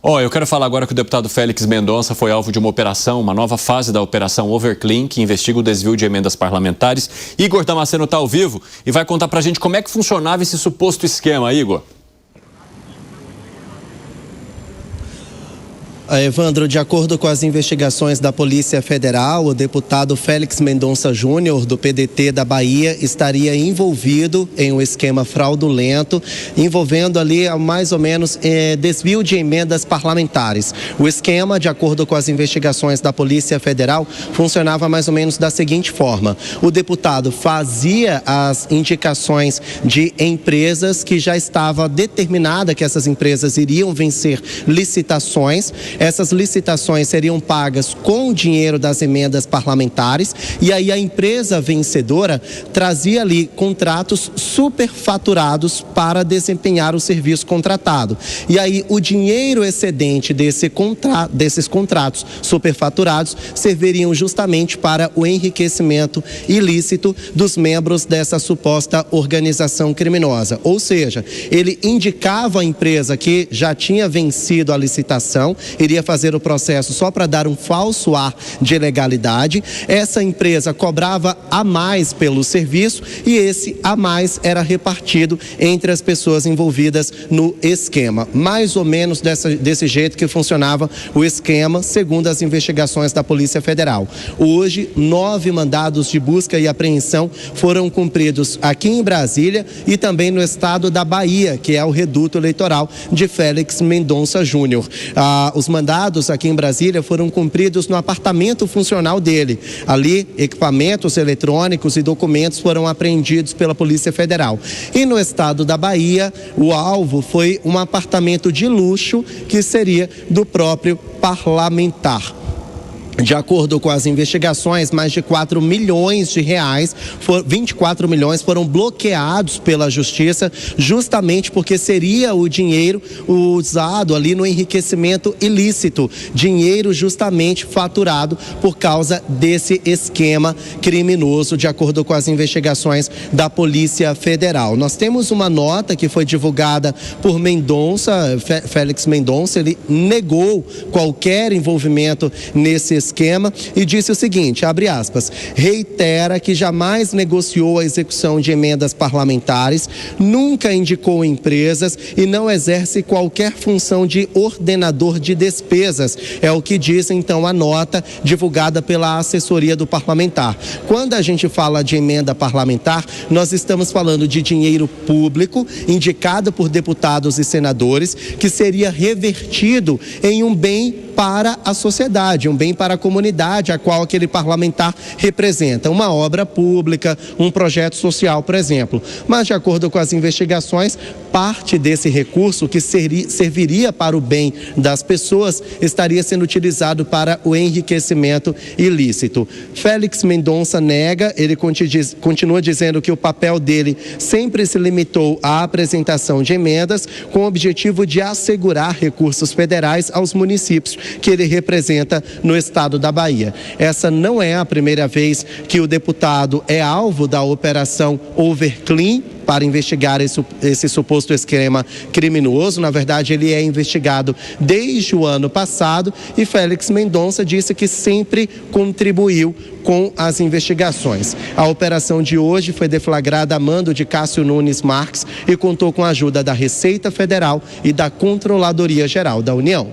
Eu quero falar agora que o deputado Félix Mendonça foi alvo de uma operação, uma nova fase da operação Overclean, que investiga o desvio de emendas parlamentares. Igor Damasceno está ao vivo e vai contar pra gente como é que funcionava esse suposto esquema, Igor. Evandro, de acordo com as investigações da Polícia Federal, o deputado Félix Mendonça Júnior, do PDT da Bahia, estaria envolvido em um esquema fraudulento, envolvendo ali mais ou menos desvio de emendas parlamentares. O esquema, de acordo com as investigações da Polícia Federal, funcionava mais ou menos da seguinte forma: o deputado fazia as indicações de empresas que já estava determinada que essas empresas iriam vencer licitações. Essas licitações seriam pagas com o dinheiro das emendas parlamentares e aí a empresa vencedora trazia ali contratos superfaturados para desempenhar o serviço contratado. E aí o dinheiro excedente desses contratos superfaturados serviriam justamente para o enriquecimento ilícito dos membros dessa suposta organização criminosa. Ou seja, ele indicava a empresa que já tinha vencido a licitação, iria fazer o processo só para dar um falso ar de legalidade. Essa empresa cobrava a mais pelo serviço e esse a mais era repartido entre as pessoas envolvidas no esquema. Mais ou menos desse jeito que funcionava o esquema, segundo as investigações da Polícia Federal. Hoje, 9 mandados de busca e apreensão foram cumpridos aqui em Brasília e também no estado da Bahia, que é o reduto eleitoral de Félix Mendonça Júnior. Os mandados aqui em Brasília foram cumpridos no apartamento funcional dele. Ali, equipamentos eletrônicos e documentos foram apreendidos pela Polícia Federal. E no estado da Bahia, o alvo foi um apartamento de luxo que seria do próprio parlamentar. De acordo com as investigações, mais de 4 milhões de reais, 24 milhões foram bloqueados pela Justiça, justamente porque seria o dinheiro usado ali no enriquecimento ilícito, dinheiro justamente faturado por causa desse esquema criminoso, de acordo com as investigações da Polícia Federal. Nós temos uma nota que foi divulgada por Mendonça, Félix Mendonça. Ele negou qualquer envolvimento nesse esquema e disse o seguinte, abre aspas, reitera que jamais negociou a execução de emendas parlamentares, nunca indicou empresas e não exerce qualquer função de ordenador de despesas. É o que diz então a nota divulgada pela assessoria do parlamentar. Quando a gente fala de emenda parlamentar, nós estamos falando de dinheiro público indicado por deputados e senadores que seria revertido em um bem para a sociedade, um bem para a comunidade a qual aquele parlamentar representa, uma obra pública, um projeto social, por exemplo. Mas, de acordo com as investigações, parte desse recurso que serviria para o bem das pessoas estaria sendo utilizado para o enriquecimento ilícito. Félix Mendonça nega, ele continua dizendo que o papel dele sempre se limitou à apresentação de emendas com o objetivo de assegurar recursos federais aos municípios que ele representa no estado da Bahia. Essa não é a primeira vez que o deputado é alvo da operação Overclean para investigar esse suposto esquema criminoso. Na verdade, ele é investigado desde o ano passado e Félix Mendonça disse que sempre contribuiu com as investigações. A operação de hoje foi deflagrada a mando de Cássio Nunes Marques e contou com a ajuda da Receita Federal e da Controladoria Geral da União.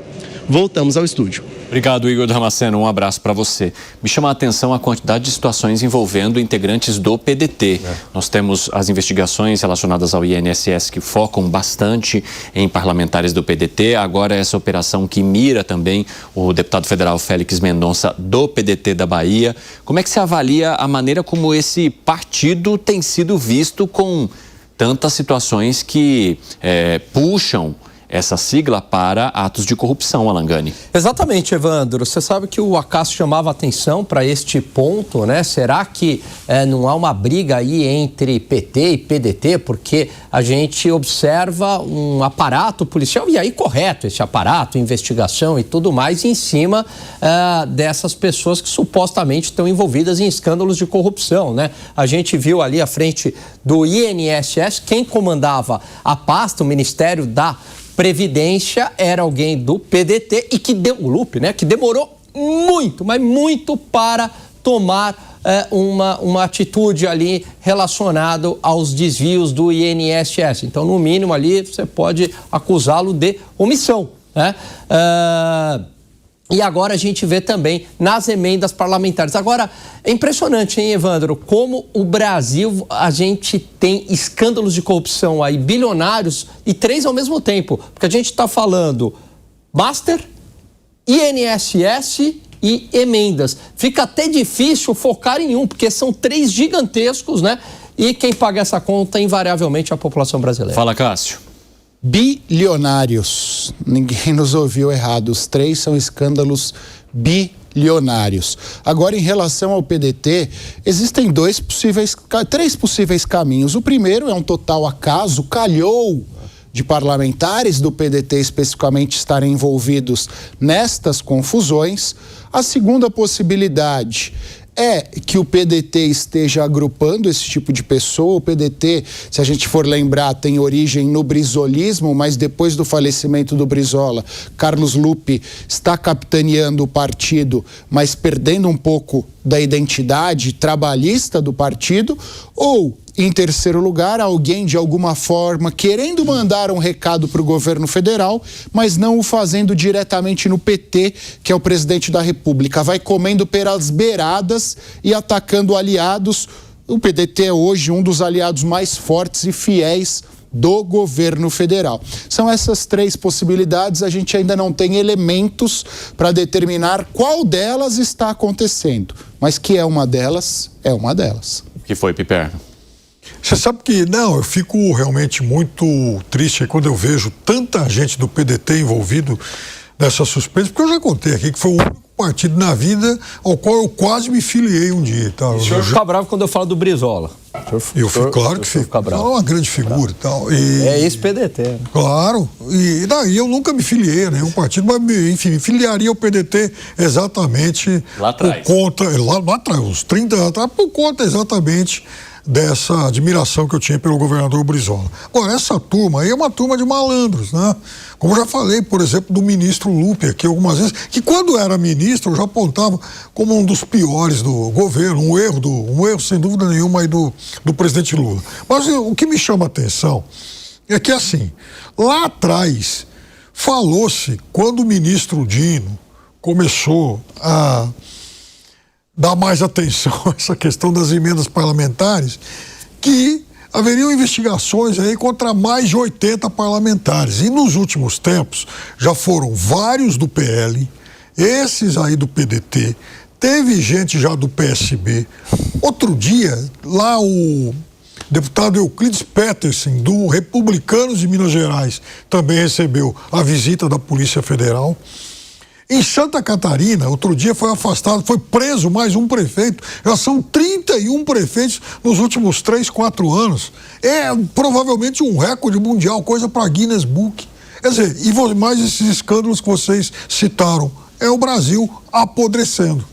Voltamos ao estúdio. Obrigado, Igor Damasceno. Um abraço para você. Me chama a atenção a quantidade de situações envolvendo integrantes do PDT. Nós temos as investigações relacionadas ao INSS que focam bastante em parlamentares do PDT. Agora essa operação que mira também o deputado federal Félix Mendonça do PDT da Bahia. Como é que se avalia a maneira como esse partido tem sido visto com tantas situações que puxam essa sigla para atos de corrupção, Alangani? Exatamente, Evandro. Você sabe que o Acácio chamava atenção para este ponto, né? Será que não há uma briga aí entre PT e PDT? Porque a gente observa um aparato policial, e aí correto esse aparato, investigação e tudo mais, em cima dessas pessoas que supostamente estão envolvidas em escândalos de corrupção, né? A gente viu ali à frente do INSS quem comandava a pasta, o Ministério da Previdência era alguém do PDT e que deu o Lupe, né? Que demorou muito, mas muito para tomar uma atitude ali relacionada aos desvios do INSS. Então, no mínimo ali, você pode acusá-lo de omissão, né? E agora a gente vê também nas emendas parlamentares. Agora, é impressionante, hein, Evandro, como o Brasil, a gente tem escândalos de corrupção aí, bilionários, e 3 ao mesmo tempo. Porque a gente está falando Master, INSS e emendas. Fica até difícil focar em um, porque são 3 gigantescos, né? E quem paga essa conta, invariavelmente, é a população brasileira. Fala, Cássio. Bilionários. Ninguém nos ouviu errado. Os 3 são escândalos bilionários. Agora, em relação ao PDT, existem 3 possíveis caminhos. O primeiro é um total acaso, calhou de parlamentares do PDT especificamente estarem envolvidos nestas confusões. A segunda possibilidade é que o PDT esteja agrupando esse tipo de pessoa. O PDT, se a gente for lembrar, tem origem no brizolismo, mas depois do falecimento do Brizola, Carlos Lupe está capitaneando o partido, mas perdendo um pouco da identidade trabalhista do partido. Ou, em terceiro lugar, alguém de alguma forma querendo mandar um recado para o governo federal, mas não o fazendo diretamente no PT, que é o presidente da República. Vai comendo pelas beiradas e atacando aliados. O PDT é hoje um dos aliados mais fortes e fiéis do governo federal. São essas 3 possibilidades, a gente ainda não tem elementos para determinar qual delas está acontecendo, mas que é uma delas, é uma delas. O que foi, Piperno? Você sabe que, eu fico realmente muito triste quando eu vejo tanta gente do PDT envolvido nessa suspeita, porque eu já contei aqui que foi o único partido na vida ao qual eu quase me filiei um dia. Tá? O senhor fica bravo quando eu falo do Brizola. Eu fico, claro que fico. É uma grande figura e tal. É ex-PDT. Né? Claro. E daí eu nunca me filiei a nenhum partido, mas, enfim, me filiaria ao PDT exatamente lá atrás. Por conta, lá atrás, uns 30 anos atrás, por conta exatamente dessa admiração que eu tinha pelo governador Brizola. Agora, essa turma aí é uma turma de malandros, né? Como eu já falei, por exemplo, do ministro Lupe aqui algumas vezes, que quando era ministro eu já apontava como um dos piores do governo, um erro sem dúvida nenhuma aí do presidente Lula. Mas o que me chama a atenção é que, assim, lá atrás falou-se, quando o ministro Dino começou a dar mais atenção a essa questão das emendas parlamentares, que haveriam investigações aí contra mais de 80 parlamentares. E nos últimos tempos já foram vários do PL, esses aí do PDT, teve gente já do PSB. Outro dia, lá o deputado Euclides Petersen, do Republicanos de Minas Gerais, também recebeu a visita da Polícia Federal. Em Santa Catarina, outro dia foi afastado, foi preso mais um prefeito. Já são 31 prefeitos nos últimos 3, 4 anos. É provavelmente um recorde mundial, coisa para Guinness Book. Quer dizer, e mais esses escândalos que vocês citaram. É o Brasil apodrecendo.